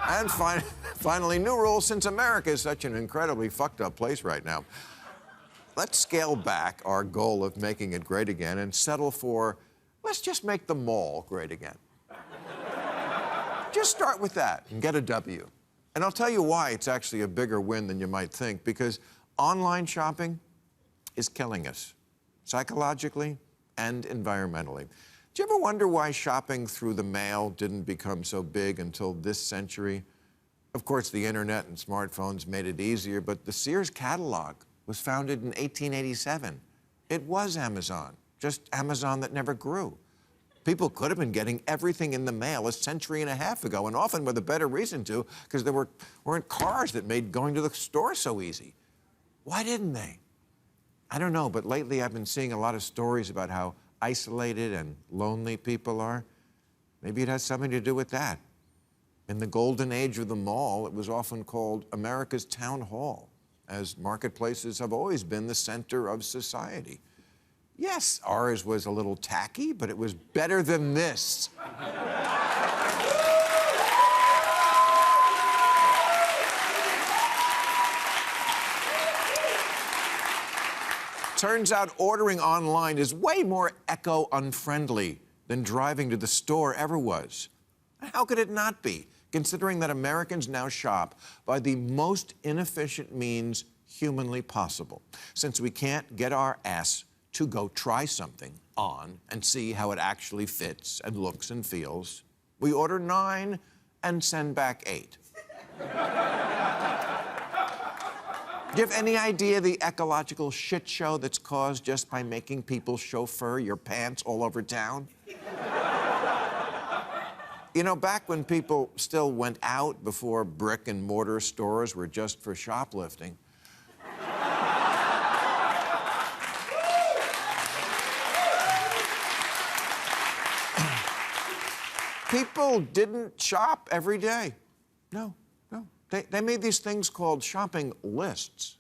And finally, new rules since America is such an incredibly fucked up place right now. Let's scale back our goal of making it great again and settle for, let's just make the mall great again. Just start with that and get a W. And I'll tell you why it's actually a bigger win than you might think, because online shopping is killing us, psychologically and environmentally. Do you ever wonder why shopping through the mail didn't become so big until this century? Of course, the internet and smartphones made it easier, but the Sears catalog was founded in 1887. It was Amazon, just Amazon that never grew. People could have been getting everything in the mail a century and a half ago, and often with a better reason to, because there weren't cars that made going to the store so easy. Why didn't they? I don't know, but lately I've been seeing a lot of stories about how isolated and lonely people are. Maybe it has something to do with that. In the golden age of the mall, it was often called America's town hall, as marketplaces have always been the center of society. Yes, ours was a little tacky, but it was better than this. Turns out ordering online is way more eco-unfriendly than driving to the store ever was. How could it not be, considering that Americans now shop by the most inefficient means humanly possible, since we can't get our ass to go try something on and see how it actually fits and looks and feels. We order 9 and send back 8. Do you have any idea the ecological shit show that's caused just by making people chauffeur your pants all over town? You know, back when people still went out before brick and mortar stores were just for shoplifting, people didn't shop every day. No. They made these things called shopping lists.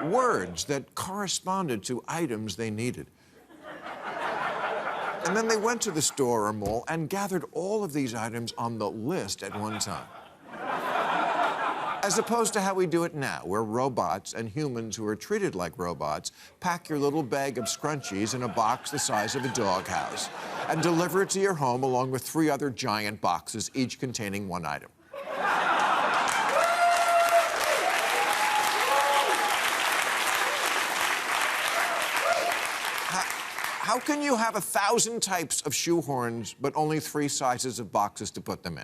Words that corresponded to items they needed. And then they went to the store or mall and gathered all of these items on the list at one time. As opposed to how we do it now, where robots and humans who are treated like robots pack your little bag of scrunchies in a box the size of a doghouse and deliver it to your home along with 3 other giant boxes, each containing 1 item. How can you have 1,000 types of shoehorns, but only 3 sizes of boxes to put them in?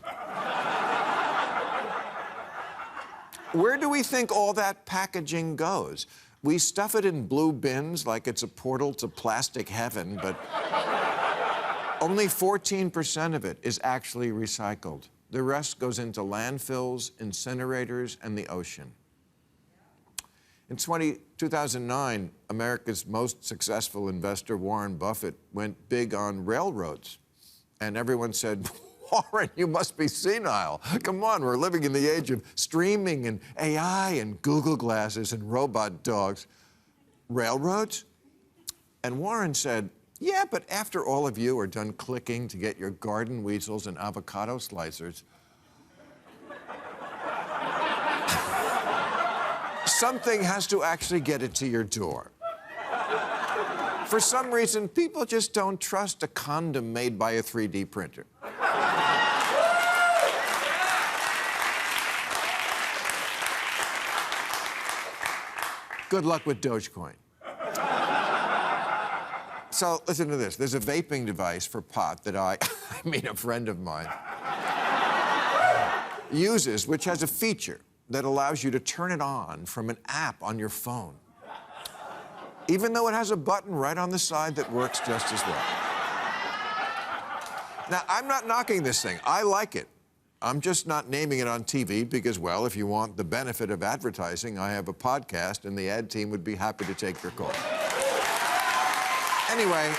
Where do we think all that packaging goes? We stuff it in blue bins like it's a portal to plastic heaven, but only 14% of it is actually recycled. The rest goes into landfills, incinerators, and the ocean. In 2009, America's most successful investor, Warren Buffett, went big on railroads. And everyone said, Warren, you must be senile. Come on, we're living in the age of streaming and AI and Google glasses and robot dogs. Railroads? And Warren said, yeah, but after all of you are done clicking to get your garden weasels and avocado slicers, something has to actually get it to your door. For some reason, people just don't trust a condom made by a 3D printer. Good luck with Dogecoin. So listen to this. There's a vaping device for pot that I mean, a friend of mine uses, which has a feature that allows you to turn it on from an app on your phone, even though it has a button right on the side that works just as well. Now, I'm not knocking this thing. I like it. I'm just not naming it on TV because, well, if you want the benefit of advertising, I have a podcast and the ad team would be happy to take your call. Anyway,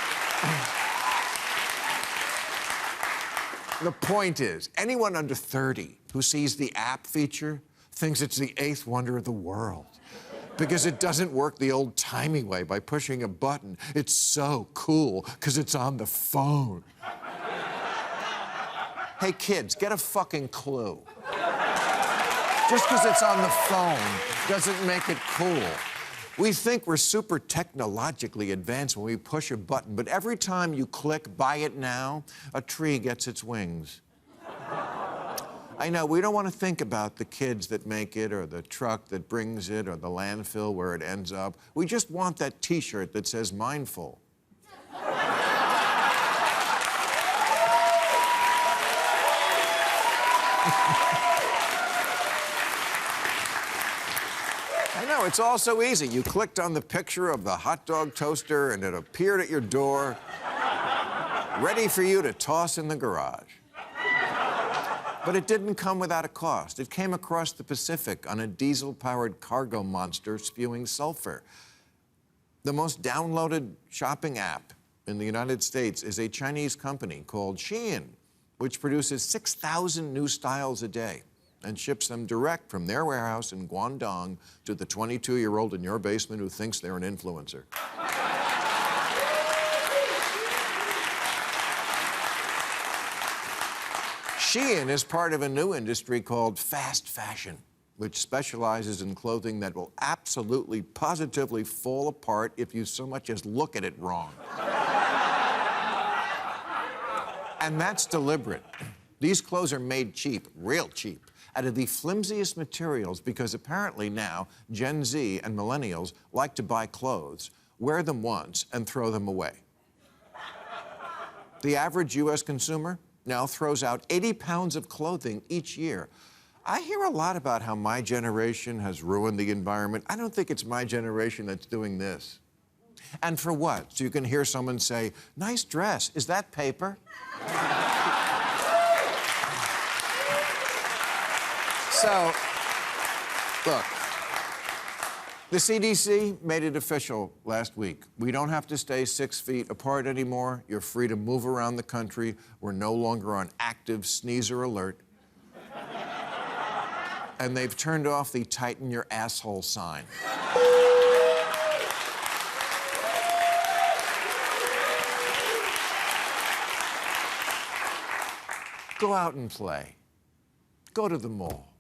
the point is, anyone under 30 who sees the app feature thinks it's the 8th wonder of the world because it doesn't work the old-timey way by pushing a button. It's so cool because it's on the phone. Hey, kids, get a fucking clue. Just because it's on the phone doesn't make it cool. We think we're super technologically advanced when we push a button, but every time you click buy it now, a tree gets its wings. I know, we don't want to think about the kids that make it, or the truck that brings it, or the landfill where it ends up. We just want that T-shirt that says mindful. I know, it's all so easy. You clicked on the picture of the hot dog toaster and it appeared at your door, ready for you to toss in the garage. But it didn't come without a cost. It came across the Pacific on a diesel-powered cargo monster spewing sulfur. The most downloaded shopping app in the United States is a Chinese company called Shein, which produces 6,000 new styles a day and ships them direct from their warehouse in Guangdong to the 22-year-old in your basement who thinks they're an influencer. Shein is part of a new industry called fast fashion, which specializes in clothing that will absolutely, positively fall apart if you so much as look at it wrong. And that's deliberate. These clothes are made cheap, real cheap, out of the flimsiest materials because apparently now Gen Z and millennials like to buy clothes, wear them once, and throw them away. The average U.S. consumer now throws out 80 pounds of clothing each year. I hear a lot about how my generation has ruined the environment. I don't think it's my generation that's doing this. And for what? So you can hear someone say, "Nice dress. Is that paper?" So, look, the CDC made it official last week. We don't have to stay 6 feet apart anymore. You're free to move around the country. We're no longer on active sneezer alert. And they've turned off the tighten your asshole sign. Go out and play. Go to the mall.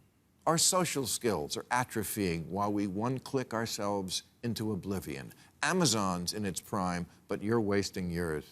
Our social skills are atrophying while we one-click ourselves into oblivion. Amazon's in its prime, but you're wasting yours.